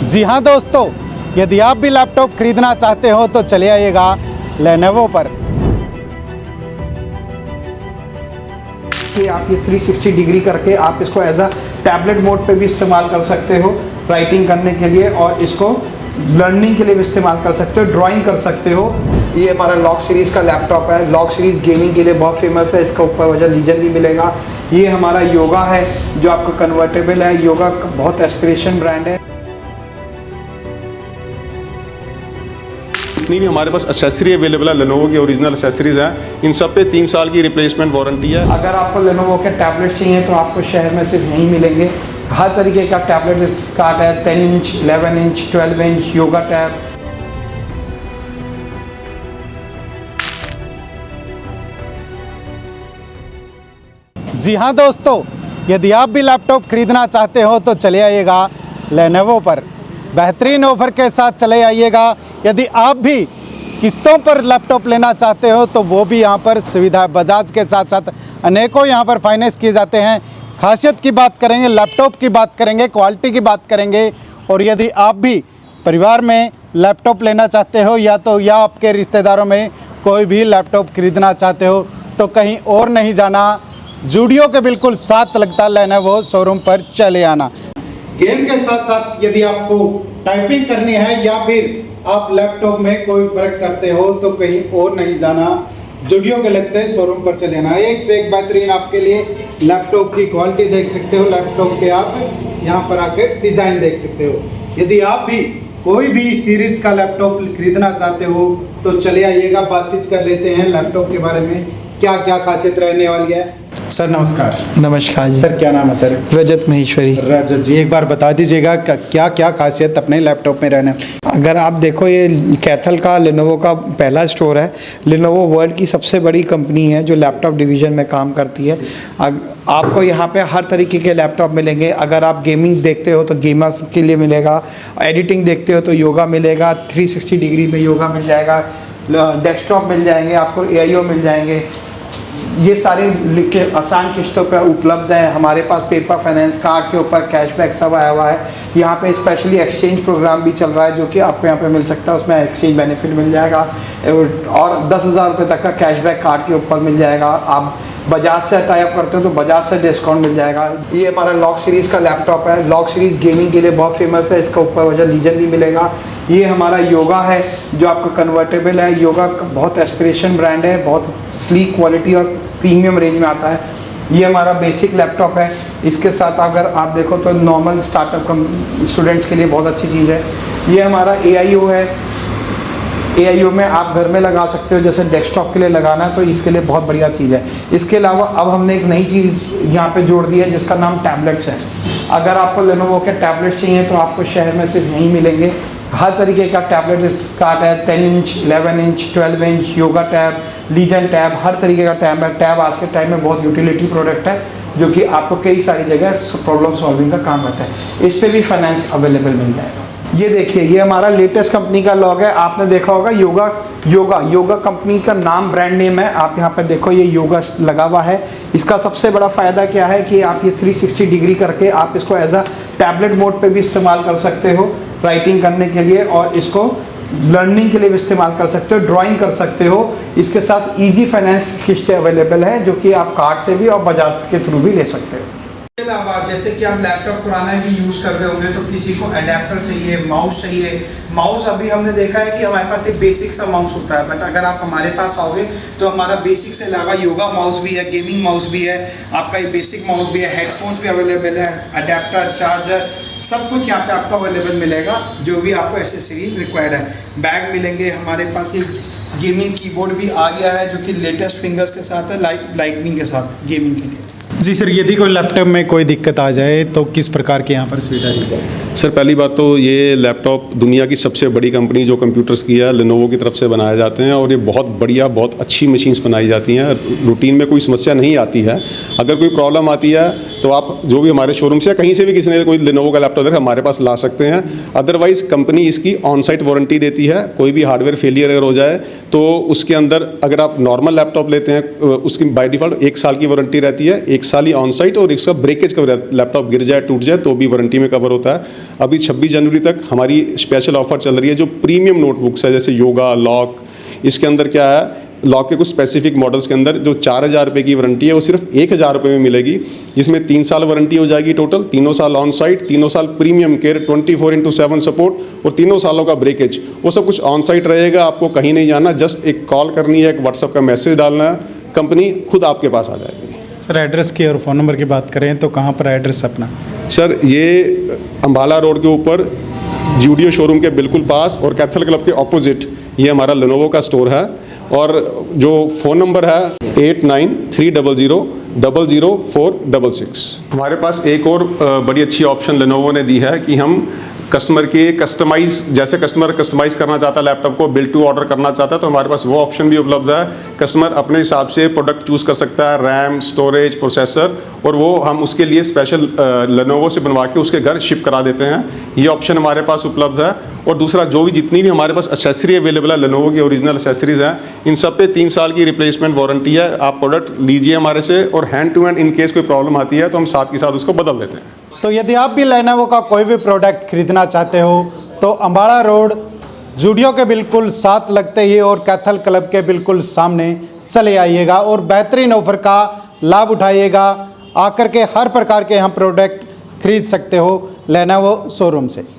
जी हाँ दोस्तों, यदि आप भी लैपटॉप खरीदना चाहते हो तो चले आइएगा लेनोवो पर। कि आप ये 360 डिग्री करके आप इसको एज अ टैबलेट मोड पे भी इस्तेमाल कर सकते हो राइटिंग करने के लिए, और इसको लर्निंग के लिए भी इस्तेमाल कर सकते हो, ड्राइंग कर सकते हो। ये हमारा लॉग सीरीज़ का लैपटॉप है। लॉग सीरीज़ गेमिंग के लिए बहुत फेमस है। इसका ऊपर वजह लीजन भी मिलेगा। ये हमारा योगा है जो आपको कन्वर्टेबल है। योगा का बहुत एस्पिरेशन ब्रांड है। जितनी भी हमारे पास एक्सेसरी अवेलेबल है, लेनोवो की ओरिजिनल एक्सेसरीज हैं, इन सब पे 3 साल की रिप्लेसमेंट वारंटी है। अगर आपको लेनोवो के टैबलेट चाहिए तो आपको शहर में सिर्फ यहीं मिलेंगे। हर तरीके का टैबलेट स्टार्ट है, 10 inch, 11 inch, 12 inch, Yoga tab. जी हाँ दोस्तों, यदि आप भी लैपटॉप खरीदना चाहते हो तो चले आइएगा लेनोवो पर। बेहतरीन ऑफर के साथ चले आइएगा। यदि आप भी किस्तों पर लैपटॉप लेना चाहते हो तो वो भी यहाँ पर सुविधा, बजाज के साथ साथ अनेकों यहाँ पर फाइनेंस किए जाते हैं। खासियत की बात करेंगे, लैपटॉप की बात करेंगे, क्वालिटी की बात करेंगे। और यदि आप भी परिवार में लैपटॉप लेना चाहते हो या आपके रिश्तेदारों में कोई भी लैपटॉप खरीदना चाहते हो तो कहीं और नहीं जाना, जूडियो के बिल्कुल साथ लगता लेनोवो शोरूम पर चले आना। गेम के साथ साथ यदि आपको टाइपिंग करनी है या फिर आप लैपटॉप में कोई वर्क करते हो तो कहीं और नहीं जाना, जूडियो के लगते हैं शोरूम पर चले आना। एक से एक बेहतरीन आपके लिए लैपटॉप की क्वालिटी देख सकते हो। लैपटॉप के आप यहाँ पर आकर डिज़ाइन देख सकते हो। यदि आप भी कोई भी सीरीज का लैपटॉप खरीदना चाहते हो तो चले आइएगा, बातचीत कर लेते हैं लैपटॉप के बारे में, क्या क्या खासियत रहने वाली है। सर नमस्कार। नमस्कार जी। सर क्या नाम है सर? रजत महेश्वरी। रजत जी, एक बार बता दीजिएगा क्या क्या खासियत अपने लैपटॉप में रहने। अगर आप देखो, ये कैथल का लेनोवो का पहला स्टोर है। लेनोवो वर्ल्ड की सबसे बड़ी कंपनी है जो लैपटॉप डिवीज़न में काम करती है। आपको यहाँ पे हर तरीके के लैपटॉप मिलेंगे। अगर आप गेमिंग देखते हो तो गेमर्स के लिए मिलेगा, एडिटिंग देखते हो तो योगा मिलेगा, 360 डिग्री में योगा मिल जाएगा, डेस्कटॉप मिल जाएंगे, आपको AIO मिल जाएंगे। ये सारे आसान किस्तों पर उपलब्ध है। हमारे पास पेपर फाइनेंस, कार्ड के ऊपर कैशबैक सब आया हुआ है। यहाँ पे स्पेशली एक्सचेंज प्रोग्राम भी चल रहा है जो कि आपको यहाँ पे मिल सकता है। उसमें एक्सचेंज बेनिफिट मिल जाएगा और 10,000 रुपये तक का कैशबैक कार्ड के ऊपर मिल जाएगा। आप बजाज से टाई अप करते हो तो बजाज से डिस्काउंट मिल जाएगा। ये हमारा लॉग सीरीज़ का लैपटॉप है। लॉग सीरीज़ गेमिंग के लिए बहुत फेमस है। इसका ऊपर वजह लीजन भी मिलेगा। ये हमारा योगा है जो आपको कन्वर्टेबल है। योगा का बहुत एस्पिरेशन ब्रांड है, बहुत स्लीक क्वालिटी और प्रीमियम रेंज में आता है। ये हमारा बेसिक लैपटॉप है। इसके साथ अगर आप देखो तो नॉर्मल स्टार्टअप स्टूडेंट्स के लिए बहुत अच्छी चीज़ है। ये हमारा AIO है। AIO में आप घर में लगा सकते हो, जैसे डेस्कटॉप के लिए लगाना है तो इसके लिए बहुत बढ़िया चीज़ है। इसके अलावा अब हमने एक नई चीज़ यहाँ पे जोड़ दी है जिसका नाम टैबलेट्स है। अगर आपको लेनोवो के टैबलेट्स चाहिए तो आपको शहर में सिर्फ यहीं मिलेंगे। हर तरीके का टैबलेट स्टार्ट है, 10 inch, 11 inch, 12 inch, Yoga tab, Legion tab, हर तरीके का टैब है। टैब आज के टाइम में बहुत यूटिलिटी प्रोडक्ट है जो कि आपको कई सारी जगह प्रॉब्लम सॉल्विंग का काम करता है। इस पर भी फाइनेंस अवेलेबल मिल जाएगा। ये देखिए, ये हमारा लेटेस्ट कंपनी का लॉग है। आपने देखा होगा योगा कंपनी का नाम, ब्रांड नेम है। आप यहाँ पे देखो, ये योगा लगा हुआ है। इसका सबसे बड़ा फ़ायदा क्या है कि आप ये 360 डिग्री करके आप इसको एज अ टैबलेट मोड पे भी इस्तेमाल कर सकते हो राइटिंग करने के लिए, और इसको लर्निंग के लिए भी इस्तेमाल कर सकते हो, ड्राइंग कर सकते हो। इसके साथ इजी फाइनेंस किस्तें अवेलेबल है जो कि आप कार्ड से भी और बजाज के थ्रू भी ले सकते हो। इसके अलावा जैसे कि आप लैपटॉप पुराना भी यूज़ कर रहे होंगे तो किसी को अडेप्टर चाहिए, माउस चाहिए। माउस अभी हमने देखा है कि हमारे पास एक बेसिक सा माउस होता है, बट अगर आप हमारे पास आओगे तो हमारा बेसिक से अलावा योगा माउस भी है, गेमिंग माउस भी है, आपका ये बेसिक माउस भी है, हेडफोन्स भी अवेलेबल है, अडेप्टर, चार्जर, सब कुछ यहाँ पे आपको अवेलेबल मिलेगा जो भी आपको एसेसरीज रिक्वायर्ड है। बैग मिलेंगे। हमारे पास ये गेमिंग कीबोर्ड भी आ गया है जो कि लेटेस्ट फिंगर्स के साथ है, लाइटनिंग के साथ गेमिंग के लिए। जी सर, यदि कोई लैपटॉप में कोई दिक्कत आ जाए तो किस प्रकार की यहाँ पर सुविधा दी जाए? सर पहली बात तो ये लैपटॉप दुनिया की सबसे बड़ी कंपनी जो कंप्यूटर्स की है, लेनोवो की तरफ से बनाए जाते हैं और ये बहुत बढ़िया, बहुत अच्छी मशीन्स बनाई जाती हैं। रूटीन में कोई समस्या नहीं आती है। अगर कोई प्रॉब्लम आती है तो आप जो भी हमारे शोरूम से या कहीं से भी किसी ने कोई लेनोवो का लैपटॉप देखा हमारे पास ला सकते हैं। अदरवाइज़ कंपनी इसकी ऑन साइट वारंटी देती है। कोई भी हार्डवेयर फेलियर अगर हो जाए तो उसके अंदर, अगर आप नॉर्मल लैपटॉप लेते हैं उसकी बाय डिफ़ॉल्ट 1 साल की वारंटी रहती है। 1 1 साल ही ऑन साइट, और इसका ब्रेकेज कवर, लैपटॉप गिर जाए टूट जाए तो भी वारंटी में कवर होता है। अभी 26 जनवरी तक हमारी स्पेशल ऑफर चल रही है। जो प्रीमियम नोटबुक्स है जैसे योगा, लॉक, इसके अंदर क्या है, लॉक के कुछ स्पेसिफिक मॉडल्स के अंदर जो 4,000 रुपये की वारंटी है वो सिर्फ 1,000 रुपये में मिलेगी, जिसमें 3 साल वारंटी हो जाएगी टोटल, 3 साल ऑन साइट, 3 साल प्रीमियम केयर, 24/7 सपोर्ट और 3 सालों का ब्रेकेज। वो सब कुछ ऑन साइट रहेगा, आपको कहीं नहीं जाना, जस्ट एक कॉल करनी है, एक व्हाट्सअप का मैसेज डालना है, कंपनी खुद आपके पास आ जाएगी। सर एड्रेस की और फ़ोन नंबर की बात करें तो कहाँ पर एड्रेस अपना? सर ये अम्बाला रोड के ऊपर जूडियो शोरूम के बिल्कुल पास और कैथल क्लब के ऑपोजिट ये हमारा लेनोवो का स्टोर है। और जो फ़ोन नंबर है 8930000466। हमारे पास एक और बड़ी अच्छी ऑप्शन लेनोवो ने दी है कि हम कस्टमर के कस्टमाइज़, जैसे कस्टमर कस्टमाइज़ करना चाहता है लैपटॉप को, बिल्ड टू ऑर्डर करना चाहता है, तो हमारे पास वो ऑप्शन भी उपलब्ध है। कस्टमर अपने हिसाब से प्रोडक्ट चूज़ कर सकता है, रैम, स्टोरेज, प्रोसेसर, और वो हम उसके लिए स्पेशल लेनोवो से बनवा के उसके घर शिप करा देते हैं। ये ऑप्शन हमारे पास उपलब्ध है। और दूसरा, जो भी जितनी भी हमारे पास एक्सेसरी अवेलेबल है, लेनोवो की ओरिजिनल एक्सेसरीज हैं, इन सब पे 3 साल की रिप्लेसमेंट वारंटी है। आप प्रोडक्ट लीजिए हमारे से, और hand to hand in case कोई प्रॉब्लम आती है तो हम साथ के साथ उसको बदल देते हैं। तो यदि आप भी लेनोवो का कोई भी प्रोडक्ट खरीदना चाहते हो तो अम्बाड़ा रोड जूडियो के बिल्कुल साथ लगते ही और कैथल क्लब के बिल्कुल सामने चले आइएगा और बेहतरीन ऑफर का लाभ उठाइएगा। आकर के हर प्रकार के हम प्रोडक्ट खरीद सकते हो लेनोवो शोरूम से।